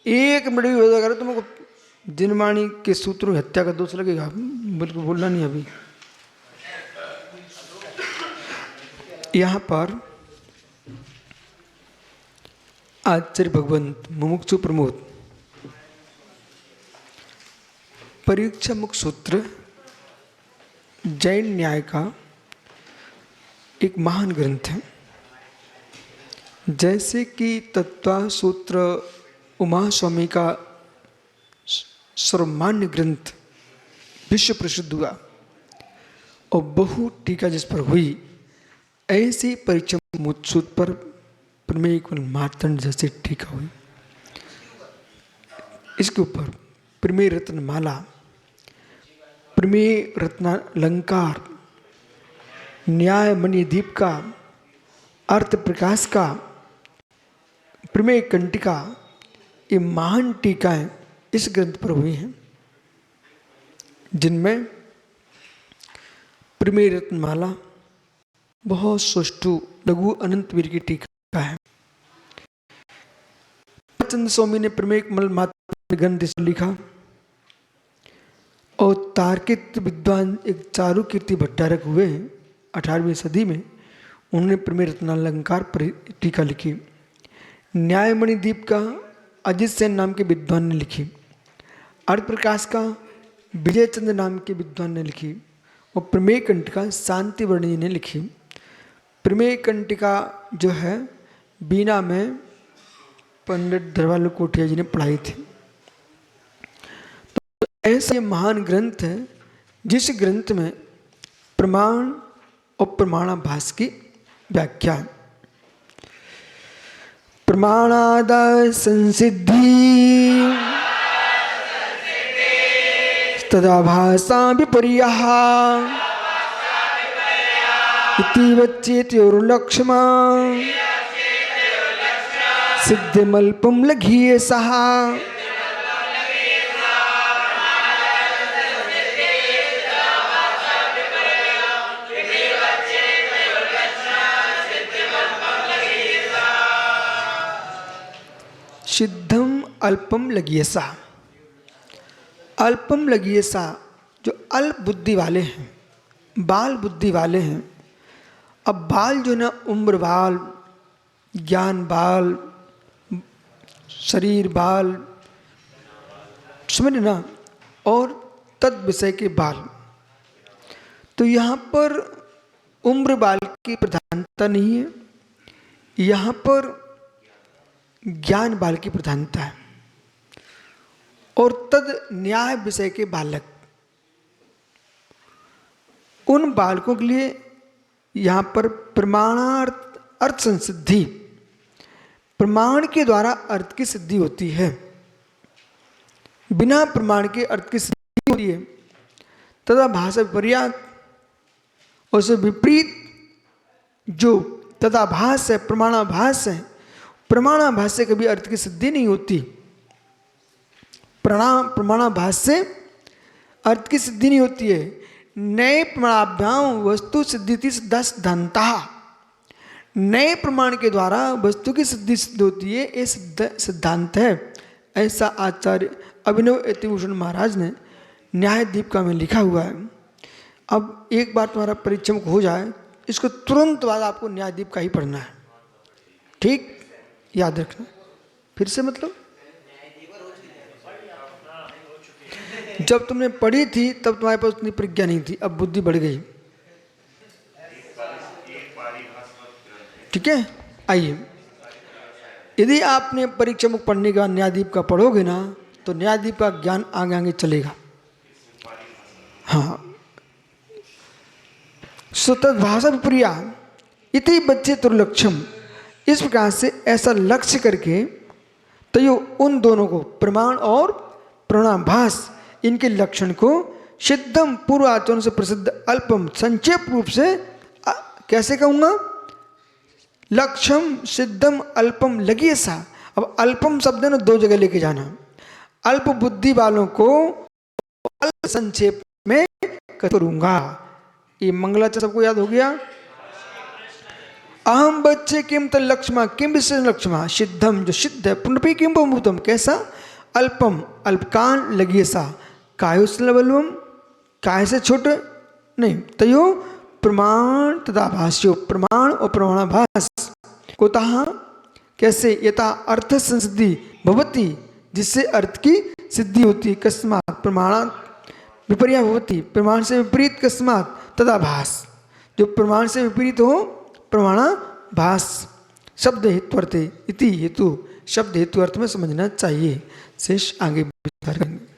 एक मिनट भी हो जाएगा तुमको दिनवाणी के सूत्रों हत्या का दोष लगेगा। बिल्कुल बोलना नहीं अभी। यहाँ पर आचार्य भगवंत मुमुक्षु प्रमोद परीक्षा मुख सूत्र जैन न्याय का एक महान ग्रंथ है। जैसे कि तत्व सूत्र उमा स्वामी का सर्वमान्य ग्रंथ विश्व प्रसिद्ध हुआ और बहु टीका जिस पर हुई, ऐसी परीक्षा सूत्र पर प्रमेय मार्तंड जैसे टीका हुई। इसके ऊपर प्रमेय रत्नमाला, प्रमेय रत्नालंकार, न्याय मणिदीप का, अर्थ प्रकाश का, प्रमेय कंटिका, ये महान टीकाएं इस ग्रंथ पर हुई हैं, जिनमें प्रमेय रत्नमाला बहुत सुष्ठु लघु अनंत वीर की टीका है। चंद्र स्वामी ने प्रमेय कमल मात्र ग्रंथ लिखा और तार्किक विद्वान एक चारु कीर्ति भट्टारक हुए 18वीं सदी में, उन्होंने प्रमेय रत्नालंकार पर टीका लिखी। न्यायमणि दीप का अजित सेन नाम के विद्वान ने लिखी। अर्थ प्रकाश का विजय चंद्र नाम के विद्वान ने लिखी और प्रमेय कंटिका शांति वर्णी ने लिखी। प्रमेय कंटिका जो है बीना में पंडित धरवाल कोठिया जी ने पढ़ाई थी। तो ऐसे महान ग्रंथ है जिस ग्रंथ में प्रमाण और प्रमाणाभास की व्याख्या है। प्रमाणाद संसिद्धि तदाभासा विपर्यः इति वच्चेत्योर्लक्ष्मा सिद्धिमल्पं लघीयसः। सिद्धम अल्पम लघीयसा। अल्पम लघीयसा जो अल्प बुद्धि वाले हैं, बाल बुद्धि वाले हैं। अब बाल जो ना उम्र बाल, ज्ञान बाल, शरीर बाल, समझ ना, और तद विषय के बाल। तो यहाँ पर उम्र बाल की प्रधानता नहीं है, यहाँ पर ज्ञान बाल की प्रधानता है और तद न्याय विषय के बालक। उन बालकों के लिए यहाँ पर प्रमाणार्थ अर्थ संसिद्धि, प्रमाण के द्वारा अर्थ की सिद्धि होती है, बिना प्रमाण के अर्थ की सिद्धि होती है। तथा भाषा विपर्यात, उससे विपरीत जो तदाभास है, प्रमाणाभास है, प्रमाणाभास से कभी अर्थ की सिद्धि नहीं होती। प्रमाणाभास से अर्थ की सिद्धि नहीं होती है। नए प्रमाणाभ्याम वस्तु सिद्धि सिद्धा सिद्धांता। नए प्रमाण के द्वारा वस्तु की सिद्धि सिद्ध होती है, ये सिद्धांत है। ऐसा आचार्य अभिनव यतिभूषण महाराज ने न्याय दीपिका में लिखा हुआ है। अब एक बार तुम्हारा परिचय हो जाए, इसको तुरंत बाद आपको न्याय दीपिका ही पढ़ना है, ठीक, याद रखना। फिर से मतलब जब तुमने पढ़ी थी तब तुम्हारे पास उतनी प्रज्ञा नहीं थी, अब बुद्धि बढ़ गई, ठीक है। आइए, यदि आपने परीक्षा मुख पढ़ने के बाद न्यायदीप का पढ़ोगे ना, तो न्यायदीप का ज्ञान आगे आगे चलेगा। हाँ, सुतद्भाषा विपर्या इति बच्चे दुर्लक्षम। इस प्रकार से ऐसा लक्ष्य करके तो ये उन दोनों को, प्रमाण और प्रमाणाभास, इनके लक्षण को सिद्धम पूर्व आचरण से प्रसिद्ध अल्पम, संक्षेप रूप से कैसे कहूँगा, लक्ष्यम सिद्धम अल्पम लघीयसा। अब अल्पम शब्द ने दो जगह लेके जाना। अल्प बुद्धि वालों को अल्प संक्षेप में करूँगा, ये मंगलाचरण सबको याद हो गया। अहम बच्चे किम तलक्ष्मा किम विशेष लक्ष्मा सिद्धम जो सिद्ध है पुनपी किम बहुभूतम कैसा अल्पम अल्पकान लगी सा कायुस्लबलवम काय से छोटे नहीं तयो प्रमाण तथा भाष्यो प्रमाण और प्रमाणाभास कुतः कैसे यथा अर्थ संसिद्धि भवती जिससे अर्थ की सिद्धि होती कस्मात प्रमाण विपर्या भवती प्रमाण से विपरीत कस्मात तथा भास जो प्रमाण से विपरीत हो प्रमाणाभास शब्द हेतु इति हेतु शब्द हेतु अर्थ में समझना चाहिए शेष आगे विस्तार करेंगे।